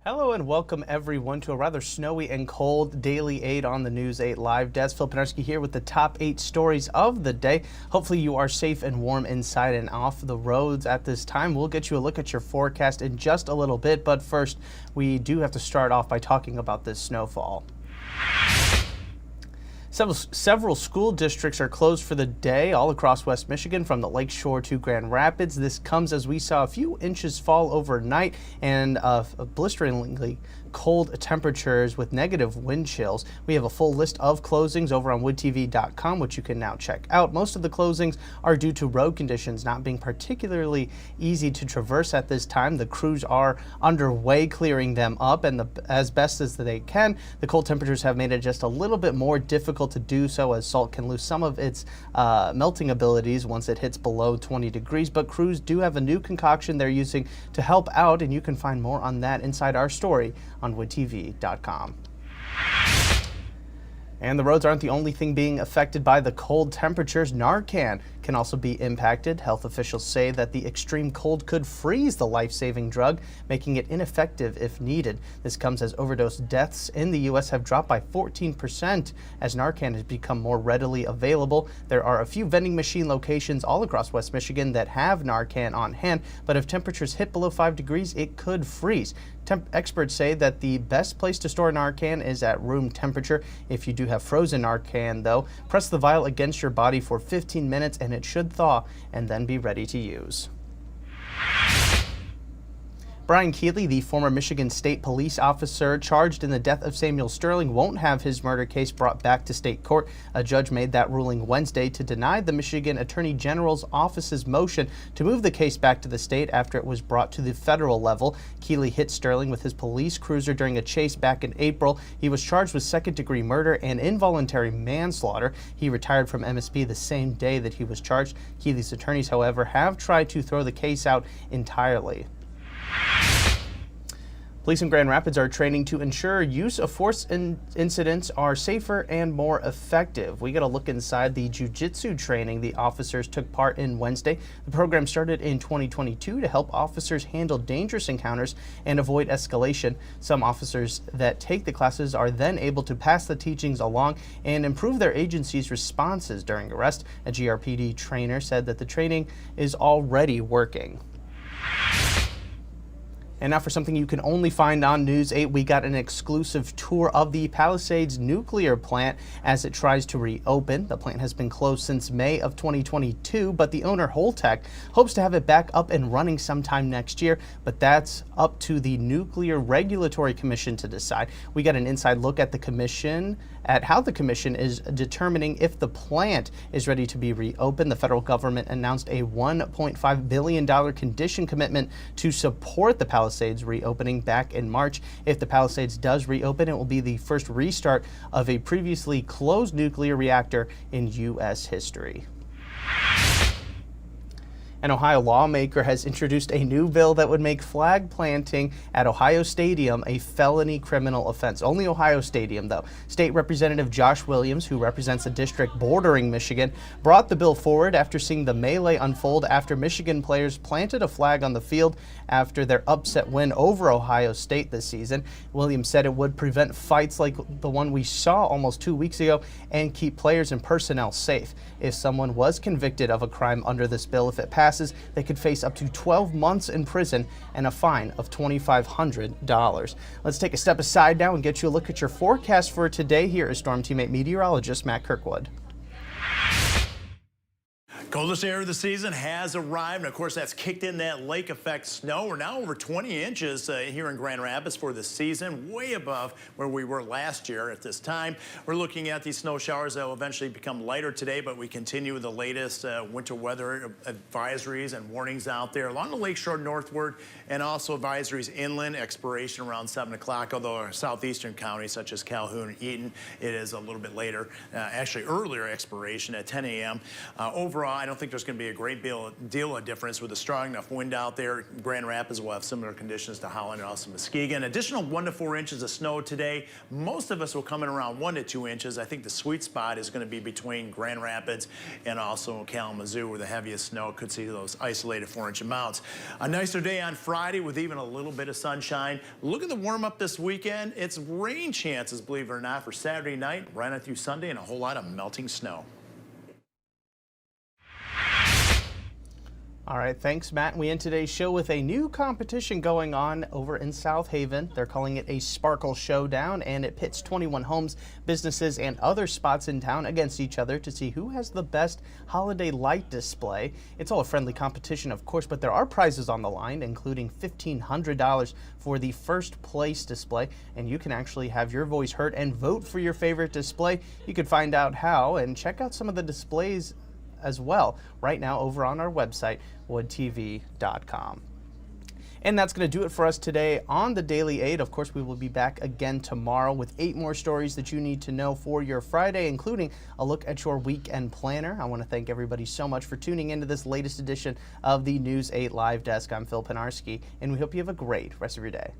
Hello and welcome everyone to a rather snowy and cold Daily 8 on the News 8 Live Desk. Phil Penarski here with the top 8 stories of the day. Hopefully you are safe and warm inside and off the roads at this time. We'll get you a look at your forecast in just a little bit, but first we do have to start off by talking about this snowfall. Several school districts are closed for the day all across West Michigan from the Lake Shore to Grand Rapids. This comes as we saw a few inches fall overnight and blisteringly cold temperatures with negative wind chills. We have a full list of closings over on woodtv.com, which you can now check out. Most of the closings are due to road conditions not being particularly easy to traverse at this time. The crews are underway clearing them up, and as best as they can. The cold temperatures have made it just a little bit more difficult to do so, as salt can lose some of its melting abilities once it hits below 20 degrees. But crews do have a new concoction they're using to help out, and you can find more on that inside our story on woodtv.com. And the roads aren't the only thing being affected by the cold temperatures. Narcan can also be impacted. Health officials say that the extreme cold could freeze the life-saving drug, making it ineffective if needed. This comes as overdose deaths in the U.S. have dropped by 14% as Narcan has become more readily available. There are a few vending machine locations all across West Michigan that have Narcan on hand, but if temperatures hit below 5 degrees, it could freeze. Experts say that the best place to store Narcan is at room temperature. If you do have frozen Narcan, though, press the vial against your body for 15 minutes and it should thaw and then be ready to use. Brian Keeley, the former Michigan State police officer charged in the death of Samuel Sterling, won't have his murder case brought back to state court. A judge made that ruling Wednesday to deny the Michigan Attorney General's office's motion to move the case back to the state after it was brought to the federal level. Keeley hit Sterling with his police cruiser during a chase back in April. He was charged with second-degree murder and involuntary manslaughter. He retired from MSP the same day that he was charged. Keeley's attorneys, however, have tried to throw the case out entirely. Police in Grand Rapids are training to ensure use of force incidents are safer and more effective. We got a look inside the jiu-jitsu training the officers took part in Wednesday. The program started in 2022 to help officers handle dangerous encounters and avoid escalation. Some officers that take the classes are then able to pass the teachings along and improve their agency's responses during arrest. A GRPD trainer said that the training is already working. And now for something you can only find on News 8, we got an exclusive tour of the Palisades nuclear plant as it tries to reopen. The plant has been closed since May of 2022, but the owner, Holtec, hopes to have it back up and running sometime next year, but that's up to the Nuclear Regulatory Commission to decide. We got an inside look at how the commission is determining if the plant is ready to be reopened. The federal government announced a $1.5 billion condition commitment to support the Palisades reopening back in March. If the Palisades does reopen, it will be the first restart of a previously closed nuclear reactor in U.S. history. An Ohio lawmaker has introduced a new bill that would make flag planting at Ohio Stadium a felony criminal offense. Only Ohio Stadium, though. State Representative Josh Williams, who represents a district bordering Michigan, brought the bill forward after seeing the melee unfold after Michigan players planted a flag on the field after their upset win over Ohio State this season. Williams said it would prevent fights like the one we saw almost 2 weeks ago and keep players and personnel safe. If someone was convicted of a crime under this bill, if it passes, they could face up to 12 months in prison and a fine of $2,500. Let's take a step aside now and get you a look at your forecast for today. Here is Storm Teammate meteorologist Matt Kirkwood. Coldest air of the season has arrived, and of course that's kicked in that lake effect snow. We're now over 20 inches here in Grand Rapids for the season, way above where we were last year at this time. We're looking at these snow showers that will eventually become lighter today, but we continue with the latest winter weather advisories and warnings out there along the lakeshore northward, and also advisories inland, expiration around 7 o'clock, although our southeastern counties such as Calhoun and Eaton, it is a little bit later, actually earlier expiration at 10 a.m. Overall, I don't think there's going to be a great deal of difference with a strong enough wind out there. Grand Rapids will have similar conditions to Holland and also Muskegon. Additional 1 to 4 inches of snow today. Most of us will come in around 1 to 2 inches. I think the sweet spot is going to be between Grand Rapids and also Kalamazoo, where the heaviest snow could see those isolated 4-inch amounts. A nicer day on Friday with even a little bit of sunshine. Look at the warm up this weekend. It's rain chances, believe it or not, for Saturday night, right on through Sunday, and a whole lot of melting snow. All right, thanks, Matt. We end today's show with a new competition going on over in South Haven. They're calling it a Sparkle Showdown, and it pits 21 homes, businesses, and other spots in town against each other to see who has the best holiday light display. It's all a friendly competition, of course, but there are prizes on the line, including $1,500 for the first place display, and you can actually have your voice heard and vote for your favorite display. You can find out how and check out some of the displays as well right now over on our website, woodtv.com. And that's going to do it for us today on the Daily 8. Of course, we will be back again tomorrow with 8 more stories that you need to know for your Friday, including a look at your weekend planner. I want to thank everybody so much for tuning into this latest edition of the News 8 Live Desk. I'm Phil Penarski, and we hope you have a great rest of your day.